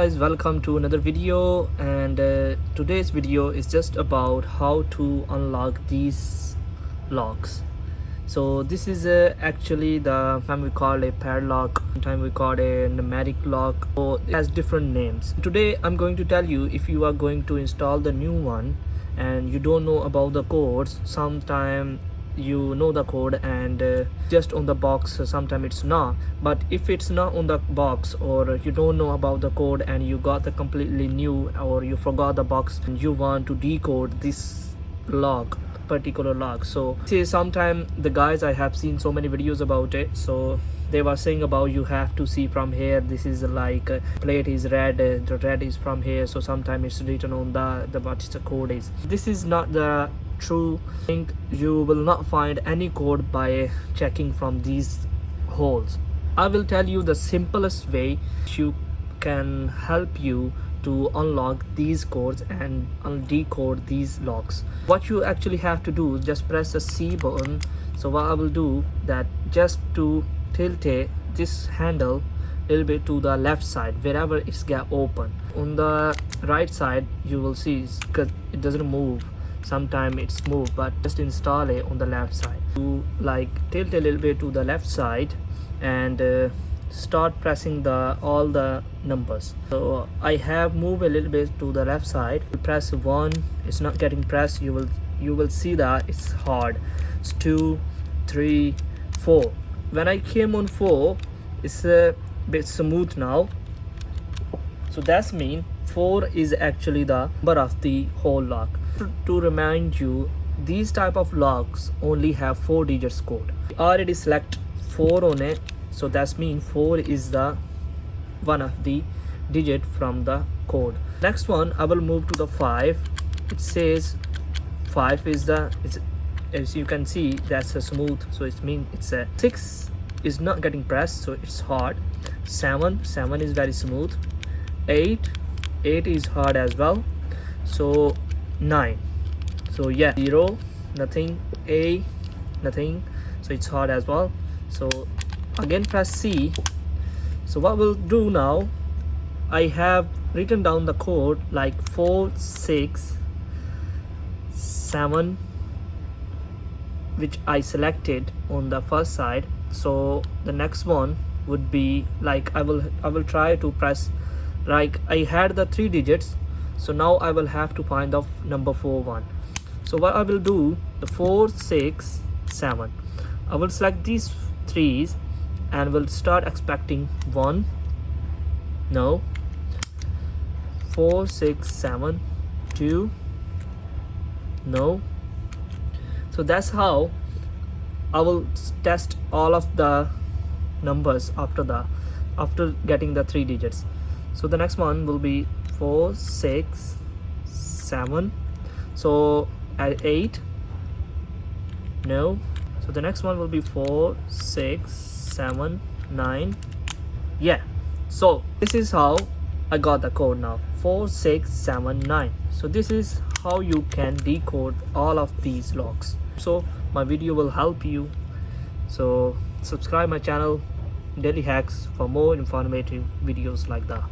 Guys, welcome to another video, and today's video is just about how to unlock these locks. So this is actually the time we call a padlock, sometimes we call a pneumatic lock, so it has different names. Today I'm going to tell you, if you are going to install the new one and you don't know about the codes, sometime you know the code and just on the box, sometimes it's not. But if it's not on the box, or you don't know about the code and you got the completely new, or you forgot the box and you want to decode this particular lock, so see, sometime the guys, I have seen so many videos about it, so they were saying about you have to see from here, this is like plate is red, the red is from here, so sometimes it's written on the what the code is. This is not the true thing. You will not find any code by checking from these holes. I will tell you the simplest way you can help you to unlock these codes and decode these locks. What you actually have to do is just press the C button. So what I will do, that just to tilt this handle a little bit to the left side wherever it's get open. On the right side you will see, because it doesn't move, sometimes it's moved, but just install it on the left side. You like tilt a little bit to the left side and start pressing all the numbers. So I have moved a little bit to the left side. Press 1, it's not getting pressed. You will see that it's hard. It's 2, 3, 4. When I came on 4, it's a bit smooth now, so that's mean 4 is actually the number of the whole lock. To remind you, these type of locks only have 4 digits code. I already select 4 on it, so that's mean 4 is the one of the digit from the code. Next one, I will move to the 5. It says 5 is as you can see, that's a smooth, so it means it's a 6 is not getting pressed, so it's hard. 7 is very smooth. 8 is hard as well. So 9, so yeah, 0, nothing. A, nothing, so it's hard as well. So again press C. So what we'll do now, I have written down the code like 4, 6, 7, which I selected on the first side. So the next one would be like, I will try to press, like I had the 3 digits, so now I will have to find the number 4 one. So what I will do, the 4, 6, 7, I will select these 3s and will start expecting 1, no, 4, 6, 7, 2, no. So that's how I will test all of the numbers after getting the 3 digits. So the next one will be 4, 6, 7, so at 8, no. So the next one will be 4, 6, 7, 9, yeah. So this is how I got the code now, 4, 6, 7, 9. So this is how you can decode all of these locks. So my video will help you, so subscribe my channel Daily Hacks for more informative videos like that.